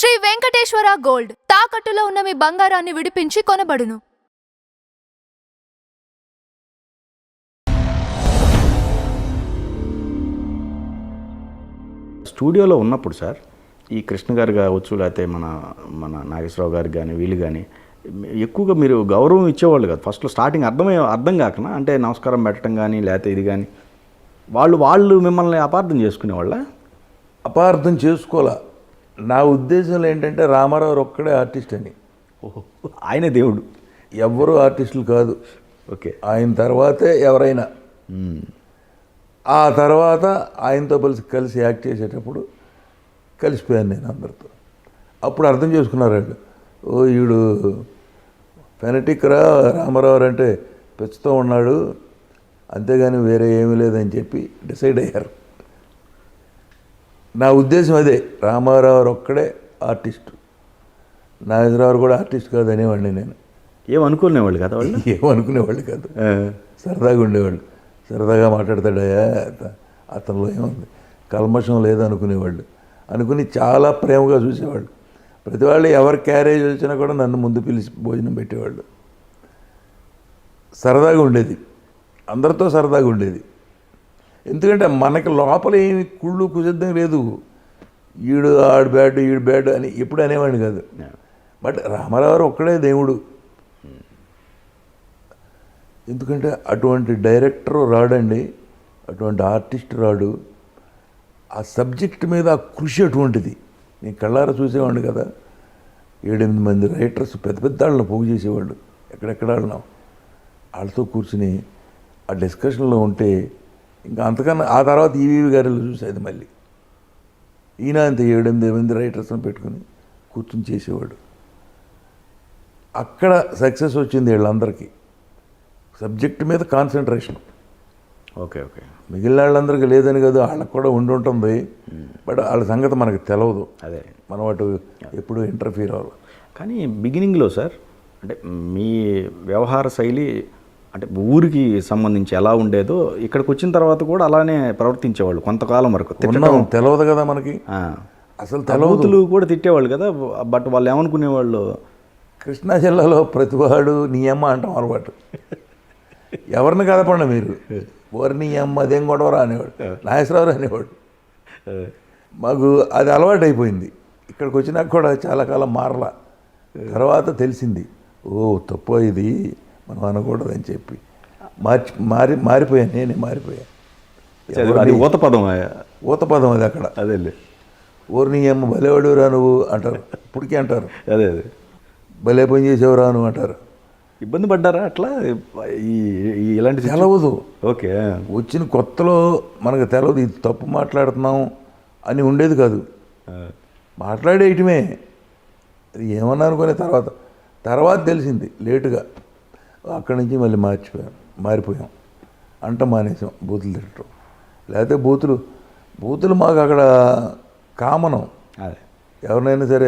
Shri Venkateswara gold తాకట్టులో ఉన్న మీ బంగారాన్ని విడిపించి కొనబడును. స్టూడియోలో ఉన్నప్పుడు సార్ ఈ కృష్ణ గారు కావచ్చు, లేకపోతే మన మన నాగేశ్వరరావు గారికి కానీ వీళ్ళు కానీ ఎక్కువగా మీరు గౌరవం ఇచ్చేవాళ్ళు కాదు. ఫస్ట్లో స్టార్టింగ్ అర్థం కాకనా అంటే నమస్కారం పెట్టడం కానీ లేకపోతే ఇది కానీ వాళ్ళు మిమ్మల్ని అపార్థం చేసుకునేవాళ్ళ? అపార్థం చేసుకోవాలా. నా ఉద్దేశంలో ఏంటంటే రామారావు ఒక్కడే ఆర్టిస్ట్ అని. ఓహో, ఆయనే దేవుడు, ఎవ్వరూ ఆర్టిస్టులు కాదు. ఓకే, ఆయన తర్వాతే ఎవరైనా. ఆ తర్వాత ఆయనతో కలిసి యాక్ట్ చేసేటప్పుడు కలిసిపోయాను నేను అందరితో. అప్పుడు అర్థం చేసుకున్నారు వాళ్ళు, ఓ ఈడు ఫెనటిక్ రామారావు అంటే పెంచుతూ ఉన్నాడు, అంతేగాని వేరే ఏమీ లేదని చెప్పి డిసైడ్ అయ్యారు. నా ఉద్దేశం అదే, రామారావు ఒక్కడే ఆర్టిస్టు, నాగేశ్వరరావు కూడా ఆర్టిస్ట్ కాదు అనేవాడిని నేను. ఏమనుకునేవాళ్ళు కదా వాళ్ళు? ఏమనుకునేవాళ్ళు కాదు, సరదాగా ఉండేవాళ్ళు. సరదాగా మాట్లాడతాడయా, అతనిలో ఏముంది, కల్మషం లేదనుకునేవాళ్ళు. అనుకుని చాలా ప్రేమగా చూసేవాళ్ళు. ప్రతి వాళ్ళు ఎవరి క్యారేజ్ వచ్చినా కూడా నన్ను ముందు పిలిచి భోజనం పెట్టేవాళ్ళు. సరదాగా ఉండేది, అందరితో సరదాగా ఉండేది. ఎందుకంటే మనకి లోపల ఏమి కుళ్ళు కుసిద్ధం లేదు. ఈడు ఆడు బ్యాడ్ ఈడు బ్యాడ్ అని ఎప్పుడు అనేవాడిని కాదు. బట్ రామారావు ఒక్కడే దేవుడు. ఎందుకంటే అటువంటి డైరెక్టర్ రాడండి, అటువంటి ఆర్టిస్ట్ రాడు. ఆ సబ్జెక్ట్ మీద ఆ కృషి అటువంటిది. నేను కళ్ళారా చూసేవాడిని కదా. 7-8 మంది రైటర్స్ పెద్ద పెద్ద వాళ్ళని పోగు చేసేవాళ్ళు, ఎక్కడెక్కడ వాళ్ళం. వాళ్ళతో కూర్చుని ఆ డిస్కషన్లో ఉంటే ఇంకా అంతకన్నా ఆ తర్వాత ఈవీవి గారిలో చూసేది. మళ్ళీ ఈయన అంతే 7-8 మంది రైటర్స్ని పెట్టుకుని కూర్చుని చేసేవాడు. అక్కడ సక్సెస్ వచ్చింది వీళ్ళందరికీ, సబ్జెక్ట్ మీద కాన్సన్ట్రేషన్. ఓకే ఓకే, మిగిలిన వాళ్ళందరికీ లేదని కాదు, వాళ్ళకి కూడా ఉండుంటుంది. బట్ వాళ్ళ సంగతి మనకు తెలవదు. అదే మనం అటు ఎప్పుడు ఇంటర్ఫీర్ అవ్వాలి. కానీ బిగినింగ్లో సార్ అంటే మీ వ్యవహార శైలి అంటే ఊరికి సంబంధించి ఎలా ఉండేదో ఇక్కడికి వచ్చిన తర్వాత కూడా అలానే ప్రవర్తించేవాళ్ళు కొంతకాలం వరకు. తెలవదు కదా మనకి, అసలు తెలవతులు కూడా తిట్టేవాళ్ళు కదా. బట్ వాళ్ళు ఏమనుకునేవాళ్ళు, కృష్ణా జిల్లాలో ప్రతివాడు నీ అమ్మ అంటాం అలవాటు. ఎవరిని కదపండి మీరు, ఓరి నీ అమ్మ అదేం గొడవరా అనేవాడు, నాగేశ్వరరావు అనేవాడు. మాకు అది అలవాటు అయిపోయింది. ఇక్కడికి వచ్చినాక కూడా చాలా కాలం మారలా. తర్వాత తెలిసింది, ఓ తప్పు ఇది మనం అనకూడదని చెప్పి మారిపోయాను. నేనే మారిపోయాను. ఊత పదం అది అక్కడ. అదే ఓరి నీ అమ్మ భలేవాడు రా నువ్వు అంటారు, ఇప్పటికీ అంటారు. అదే భలే పని చేసేవరా నువ్వు అంటారు. ఇబ్బంది పడ్డారా అట్లా ఇలాంటి? తెలవదు. ఓకే, వచ్చిన కొత్తలో మనకు తెలవదు, ఇది తప్పు మాట్లాడుతున్నాం అని ఉండేది కాదు. మాట్లాడేయటమే. అది ఏమన్నా అనుకునే తర్వాత తెలిసింది లేటుగా. అక్కడి నుంచి మళ్ళీ మారిపోయాం. అంట మానేసాం బూతులు తిట్టడం. లేకపోతే బూతులు మాకు అక్కడ కామనం. ఎవరినైనా సరే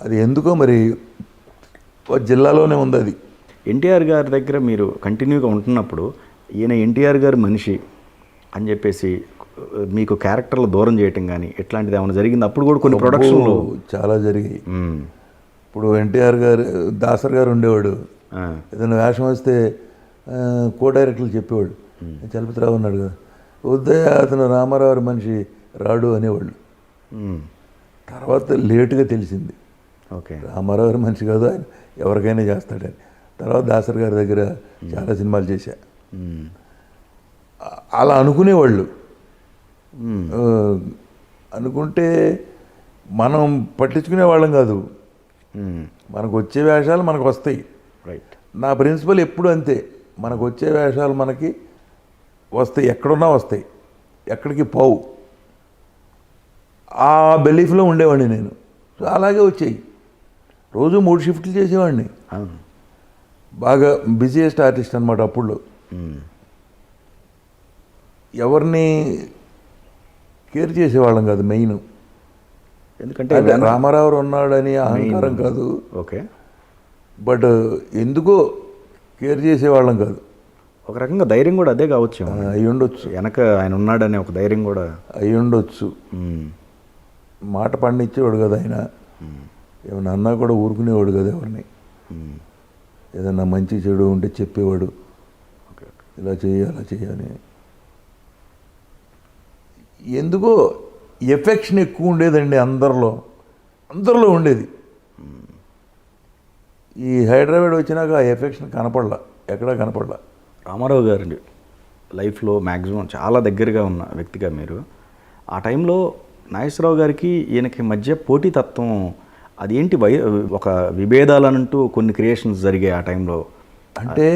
అది ఎందుకో మరి జిల్లాలోనే ఉంది అది. ఎన్టీఆర్ గారి దగ్గర మీరు కంటిన్యూగా ఉంటున్నప్పుడు ఈయన ఎన్టీఆర్ గారి మనిషి అని చెప్పేసి మీకు క్యారెక్టర్లు దూరం చేయటం కానీ ఇట్లాంటిది ఏమైనా జరిగింది? అప్పుడు కూడా కొన్ని ప్రొడక్షన్లు చాలా జరిగాయి. ఇప్పుడు ఎన్టీఆర్ గారు, దాసర్ గారు ఉండేవాడు. ఏదైనా వేషం వస్తే కో డైరెక్టర్లు చెప్పేవాడు, చలపతిరావు ఉన్నాడు కదా, వద్దే అతను రామారావు మనిషి రాడు అనేవాళ్ళు. తర్వాత లేటుగా తెలిసింది, ఓకే రామారావు మనిషి కాదు, ఆయన ఎవరికైనా చేస్తాడని. తర్వాత దాసర్ గారి దగ్గర చాలా సినిమాలు చేశా. అలా అనుకునేవాళ్ళు. అనుకుంటే మనం పట్టించుకునే వాళ్ళం కాదు. మనకు వచ్చే వేషాలు మనకు వస్తాయి. రైట్. నా ప్రిన్సిపల్ ఎప్పుడు అంతే, మనకు వచ్చే వేషాలు మనకి వస్తాయి, ఎక్కడున్నా వస్తాయి, ఎక్కడికి పోవు. ఆ బిలీఫ్లో ఉండేవాడిని నేను. సో అలాగే వచ్చాయి. రోజు 3 షిఫ్ట్లు చేసేవాడిని. బాగా బిజీయెస్ట్ ఆర్టిస్ట్ అనమాట అప్పుడు. ఎవరిని కేర్ చేసేవాళ్ళం కాదు మెయిన్. ఎందుకంటే రామారావు ఉన్నాడని అహంకారం కాదు. ఓకే. బట్ ఎందుకో కేర్ చేసేవాళ్ళం కాదు. ఒక రకంగా ధైర్యం కూడా అదే కావచ్చు, అయి ఉండొచ్చు, వెనక ఆయన ఉన్నాడనే ఒక ధైర్యం కూడా. అయి ఉండొచ్చు. మాట పండించేవాడు కదా ఆయన, ఏమన్నా అన్నా కూడా ఊరుకునేవాడు కదా ఎవరిని. ఏదన్నా మంచి చెడు ఉంటే చెప్పేవాడు, ఇలా చేయి అలా చేయని. ఎందుకో ఎఫెక్షన్ ఎక్కువ ఉండేదండి అందరిలో ఉండేది. ఈ హైదరాబాద్ వచ్చినాక ఆ ఎఫెక్షన్ కనపడలా, ఎక్కడా కనపడలా. రామారావు గారి లైఫ్లో మ్యాక్సిమం చాలా దగ్గరగా ఉన్న వ్యక్తిగా మీరు, ఆ టైంలో నాగేశ్వరరావు గారికి ఈయనకి మధ్య పోటీతత్వం అదేంటి, ఒక విభేదాలనంటూ కొన్ని క్రియేషన్స్ జరిగాయి ఆ టైంలో. అంటే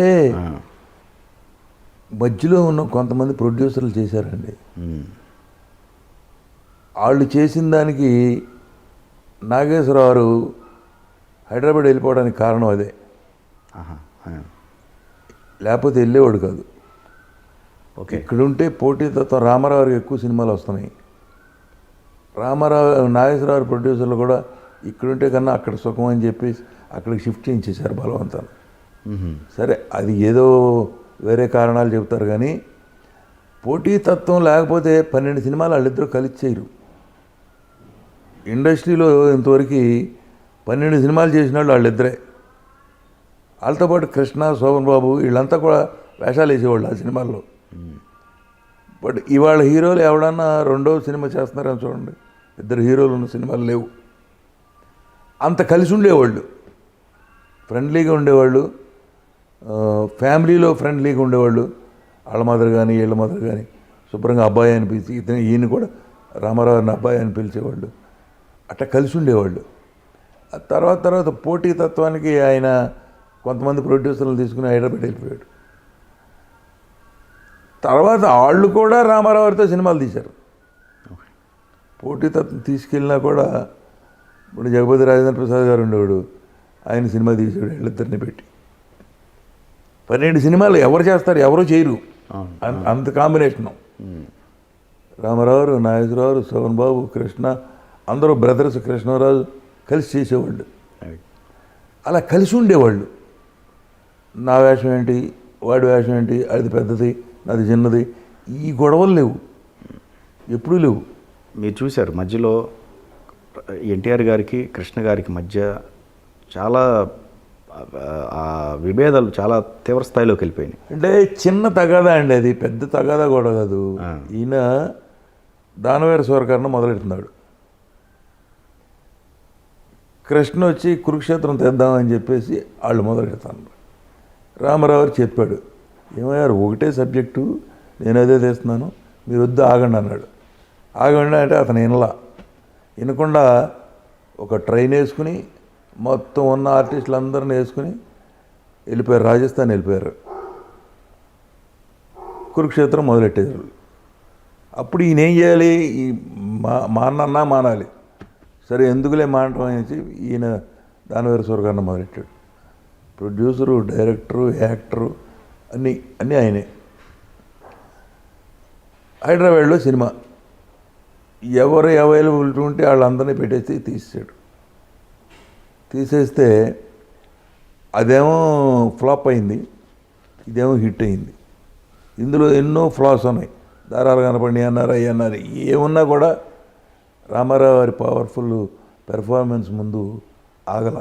మధ్యలో ఉన్న కొంతమంది ప్రొడ్యూసర్లు చేశారండి. వాళ్ళు చేసిన దానికి నాగేశ్వరరావు హైదరాబాద్ వెళ్ళిపోవడానికి కారణం అదే. లేకపోతే వెళ్ళేవాడు కాదు. ఓకే, ఇక్కడుంటే పోటీతత్వం రామారావుకి ఎక్కువ సినిమాలు వస్తున్నాయి. నాగేశ్వరరావు ప్రొడ్యూసర్లు కూడా ఇక్కడుంటే కన్నా అక్కడ సుఖం అని చెప్పి అక్కడికి షిఫ్ట్ చేయించేశారు బలవంతాలు. సరే, అది ఏదో వేరే కారణాలు చెబుతారు కానీ పోటీతత్వం లేకపోతే 12 సినిమాలు వాళ్ళిద్దరూ కలిసి చేయరు. ఇండస్ట్రీలో ఇంతవరకు 12 సినిమాలు చేసిన వాళ్ళు వాళ్ళిద్దరే. వాళ్ళతో పాటు కృష్ణ, శోభన్ బాబు వీళ్ళంతా కూడా వేషాలు వేసేవాళ్ళు ఆ సినిమాల్లో. బట్ ఇవాళ హీరోలు ఎవడన్నా రెండో సినిమా చేస్తున్నారని చూడండి, ఇద్దరు హీరోలు ఉన్న సినిమాలు లేవు. అంత కలిసి ఉండేవాళ్ళు, ఫ్రెండ్లీగా ఉండేవాళ్ళు, ఫ్యామిలీలో ఫ్రెండ్లీగా ఉండేవాళ్ళు. వాళ్ళ మదర్ కానీ వీళ్ళ మదర్ కానీ శుభ్రంగా అబ్బాయి అని పిలిచి ఈయన కూడా రామారావుని అబ్బాయి అని పిలిచేవాళ్ళు. అట్లా కలిసి ఉండేవాళ్ళు. తర్వాత పోటీతత్వానికి ఆయన కొంతమంది ప్రొడ్యూసర్లు తీసుకుని హైదరాబాద్ వెళ్ళిపోయాడు. తర్వాత వాళ్ళు కూడా రామారావుతో సినిమాలు తీశారు. పోటీతత్వం తీసుకెళ్ళినా కూడా ఇప్పుడు జగపతి రాజేంద్ర ప్రసాద్ గారు ఉండేవాడు, ఆయన సినిమా తీసాడు వీళ్ళిద్దరిని పెట్టి. 12 సినిమాలు ఎవరు చేస్తారు, ఎవరు చేయరు, అంత కాంబినేషను. రామారావు, నాగేశ్వరరావు, శోభన్ బాబు, కృష్ణ అందరూ బ్రదర్స్, కృష్ణరాజు కలిసి చేసేవాళ్ళు. అలా కలిసి ఉండేవాళ్ళు. నా వేషం ఏంటి, వాడి వేషం ఏంటి, అది పెద్దది నాది చిన్నది, ఈ గొడవలు లేవు, ఎప్పుడూ లేవు. మీరు చూశారు మధ్యలో ఎన్టీఆర్ గారికి కృష్ణ గారికి మధ్య చాలా విభేదాలు చాలా తీవ్ర స్థాయిలోకి వెళ్ళిపోయినాయి. అంటే చిన్న తగాదా అండి, అది పెద్ద తగాదా కూడా కాదు. ఈయన దానవేర స్వరకరణ మొదలెడుతున్నాడు. కృష్ణ వచ్చి కురుక్షేత్రం తెద్దామని చెప్పేసి వాళ్ళు మొదలెడతాను. రామారావు చెప్పాడు, ఏమయ్యారు ఒకటే సబ్జెక్టు, నేను అదే తెస్తున్నాను, మీరు వద్దు ఆగండి అన్నాడు. ఆగండి అంటే అతను వినకుండా ఒక ట్రైన్ వేసుకుని మొత్తం ఉన్న ఆర్టిస్టులు అందరిని వేసుకుని వెళ్ళిపోయారు, రాజస్థాన్ వెళ్ళిపోయారు. కురుక్షేత్రం మొదలెట్టేవాళ్ళు. అప్పుడు ఈయన ఏం చేయాలి, ఈ మానన్నా మానాలి. సరే ఎందుకులే మానటం అనేసి ఈయన దానవేర స్వరకరణ మొదలెట్టాడు. ప్రొడ్యూసరు, డైరెక్టరు, యాక్టరు అన్నీ ఆయనే. హైదరాబాద్లో సినిమా ఎవరు అవైలబిలిటీ ఉంటే వాళ్ళందరినీ పెట్టేసి తీసేస్తే అదేమో ఫ్లాప్ అయింది, ఇదేమో హిట్ అయింది. ఇందులో ఎన్నో ఫ్లాస్ ఉన్నాయి. దారాలు కనపడి అన్నారు, అవి అన్నారు, ఏమున్నా కూడా రామారావు గారి పవర్ఫుల్ పెర్ఫార్మెన్స్ ముందు ఆగల.